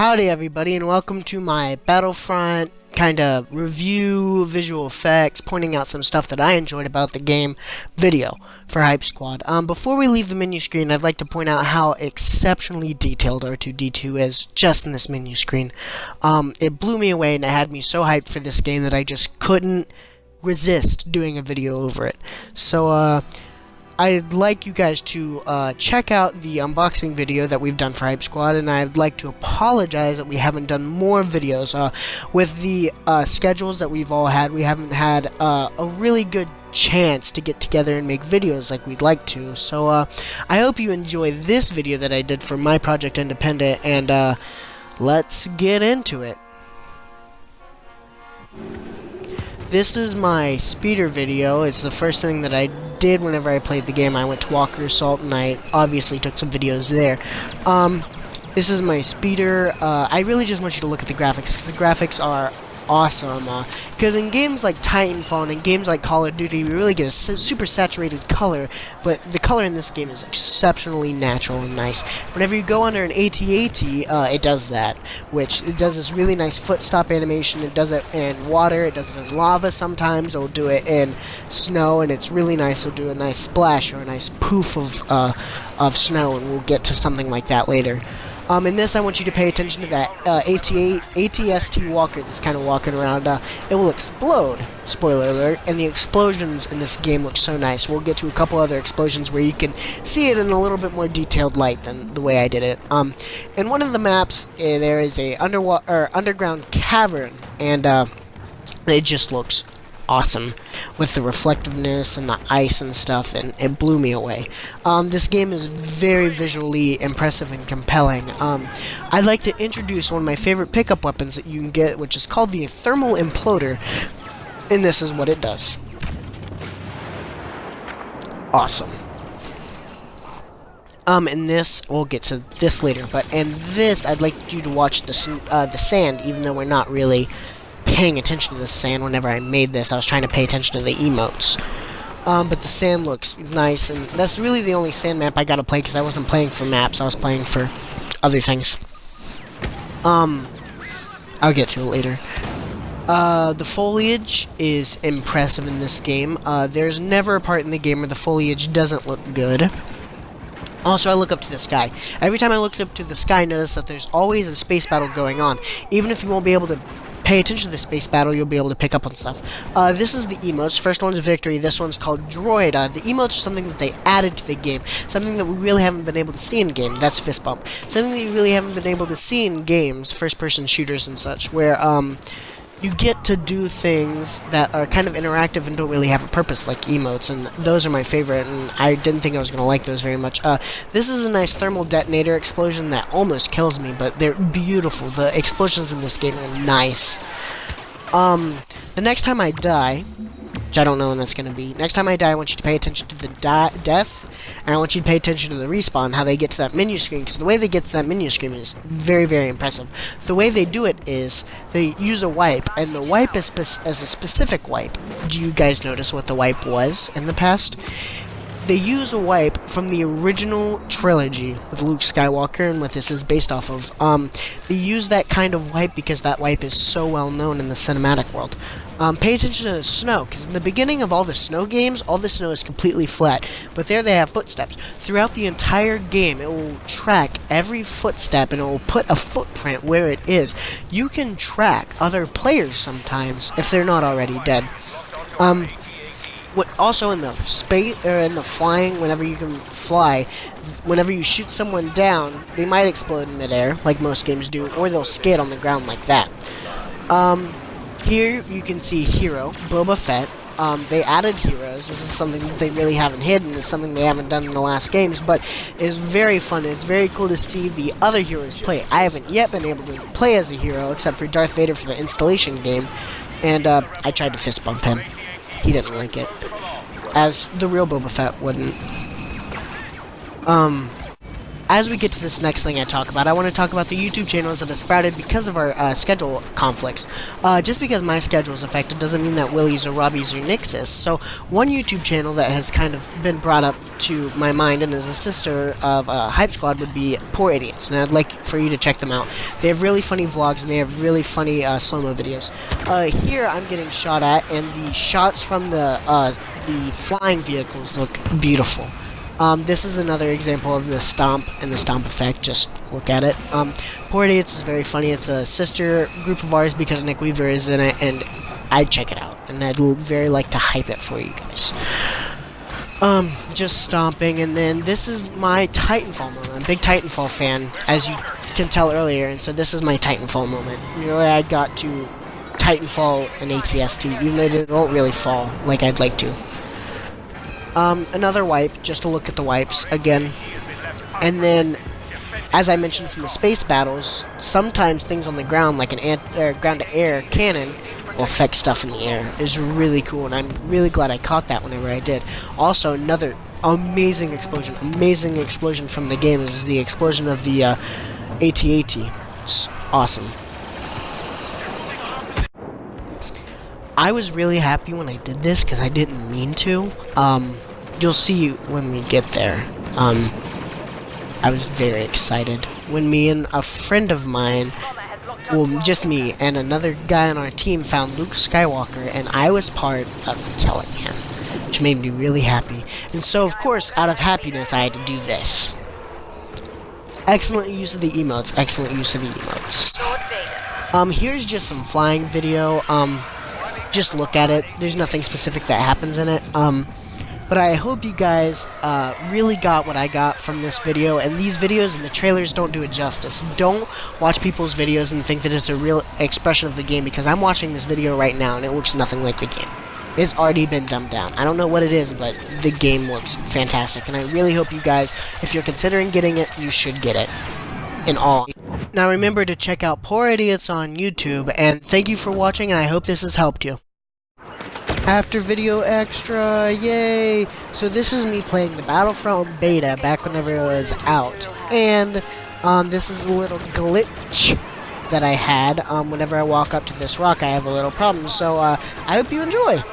Howdy everybody, and welcome to my Battlefront kind of review, visual effects, pointing out some stuff that I enjoyed about the game video for Hype Squad. Before we leave the menu screen, I'd like to point out how exceptionally detailed R2-D2 is just in this menu screen. It blew me away and it had me so hyped for this game that I just couldn't resist doing a video over it. So, I'd like you guys to check out the unboxing video that we've done for Hype Squad, and I'd like to apologize that we haven't done more videos. With the schedules that we've all had, we haven't had a really good chance to get together and make videos like we'd like to. So I hope you enjoy this video that I did for my Project Independent, and let's get into it. This is my speeder video. It's the first thing that I did whenever I played the game. I went to Walker Assault and I obviously took some videos there. This is my speeder. I really just want you to look at the graphics, because the graphics are awesome. Because in games like Titanfall and in games like Call of Duty, we really get a super saturated color, but the color in this game is exceptionally natural and nice. Whenever you go under an AT-AT, it does that, which it does this really nice foot stop animation. It does it in water, it does it in lava sometimes, it'll do it in snow, and it's really nice. It'll do a nice splash or a nice poof of snow, and we'll get to something like that later. In this, I want you to pay attention to that ATST walker that's kind of walking around. It will explode, spoiler alert, and the explosions in this game look so nice. We'll get to a couple other explosions where you can see it in a little bit more detailed light than the way I did it. In one of the maps, there is a underground cavern, and it just looks awesome with the reflectiveness and the ice and stuff, and it blew me away. This game is very visually impressive and compelling. I'd like to introduce one of my favorite pickup weapons that you can get, which is called the Thermal Imploder, and this is what it does. Awesome. In this, we'll get to this later, but in this, I'd like you to watch the sand, even though we're not really paying attention to the sand. Whenever I made this, I was trying to pay attention to the emotes. But the sand looks nice, and that's really the only sand map I gotta play, because I wasn't playing for maps, I was playing for other things. I'll get to it later. The foliage is impressive in this game. There's never a part in the game where the foliage doesn't look good. Also, I look up to the sky. Every time I look up to the sky, I notice that there's always a space battle going on. Even if you won't be able to pay attention to the space battle, you'll be able to pick up on stuff. This is the emotes. First one's Victory. This one's called Droid. The emotes are something that they added to the game. Something that we really haven't been able to see in game. That's Fist Bump. Something that you really haven't been able to see in games, first-person shooters and such, where you get to do things that are kind of interactive and don't really have a purpose, like emotes, and those are my favorite, and I didn't think I was going to like those very much. This is a nice thermal detonator explosion that almost kills me, but they're beautiful. The explosions in this game are nice. The next time I die, which I don't know when that's going to be, next time I die, I want you to pay attention to the death, and I want you to pay attention to the respawn, how they get to that menu screen, because the way they get to that menu screen is very, very impressive. The way they do it is, they use a wipe, and the wipe is as a specific wipe. Do you guys notice what the wipe was in the past? They use a wipe from the original trilogy with Luke Skywalker, and what this is based off of. They use that kind of wipe because that wipe is so well known in the cinematic world. Pay attention to the snow, because in the beginning of all the snow games, all the snow is completely flat, but there they have footsteps. Throughout the entire game, it will track every footstep, and it will put a footprint where it is. You can track other players sometimes, if they're not already dead. Also in the space, or in the flying, whenever you can fly, whenever you shoot someone down, they might explode in midair, like most games do, or they'll skid on the ground like that. Here you can see Hero, Boba Fett. They added heroes. This is something that they really haven't hidden. It's something they haven't done in the last games, but it's very fun. It's very cool to see the other heroes play. I haven't yet been able to play as a hero, except for Darth Vader for the installation game, and I tried to fist bump him. He didn't like it, as the real Boba Fett wouldn't. as we get to this next thing I talk about, I want to talk about the YouTube channels that have sprouted because of our schedule conflicts. Just because my schedule is affected doesn't mean that Willie's or Robbie's or Nix's. So one YouTube channel that has kind of been brought up to my mind and is a sister of Hype Squad would be Poor Idiots, and I'd like for you to check them out. They have really funny vlogs and they have really funny slow-mo videos. Here I'm getting shot at, and the shots from the flying vehicles look beautiful. This is another example of the stomp and the stomp effect. Just look at it. Poor Idiots is very funny. It's a sister group of ours because Nick Weaver is in it, and I'd check it out, and I'd very like to hype it for you guys. Just stomping, and then this is my Titanfall moment. I'm a big Titanfall fan, as you can tell earlier, and so this is my Titanfall moment. You know, I got to Titanfall and ATST, even though they don't really fall like I'd like to. Another wipe, just to look at the wipes again. And then, as I mentioned from the space battles, sometimes things on the ground, like an ground-to-air cannon, will affect stuff in the air. It's really cool, and I'm really glad I caught that whenever I did. Also, another amazing explosion from the game is the explosion of the AT-AT. It's awesome. I was really happy when I did this because I didn't mean to. You'll see when we get there. I was very excited when me and a friend of mine, well, just me and another guy on our team, found Luke Skywalker, and I was part of killing him, which made me really happy. And so, of course, out of happiness, I had to do this. Excellent use of the emotes. Excellent use of the emotes. Here's just some flying video. Just look at it. There's nothing specific that happens in it. But I hope you guys really got what I got from this video, and these videos and the trailers don't do it justice. Don't watch people's videos and think that it's a real expression of the game, because I'm watching this video right now and it looks nothing like the game. It's already been dumbed down. I don't know what it is, but the game looks fantastic, and I really hope you guys, if you're considering getting it, you should get it. In all. Now remember to check out Poor Idiots on YouTube, and thank you for watching, and I hope this has helped you. After video extra, yay! So this is me playing the Battlefront beta back whenever it was out, and this is a little glitch that I had. Whenever I walk up to this rock, I have a little problem, so I hope you enjoy!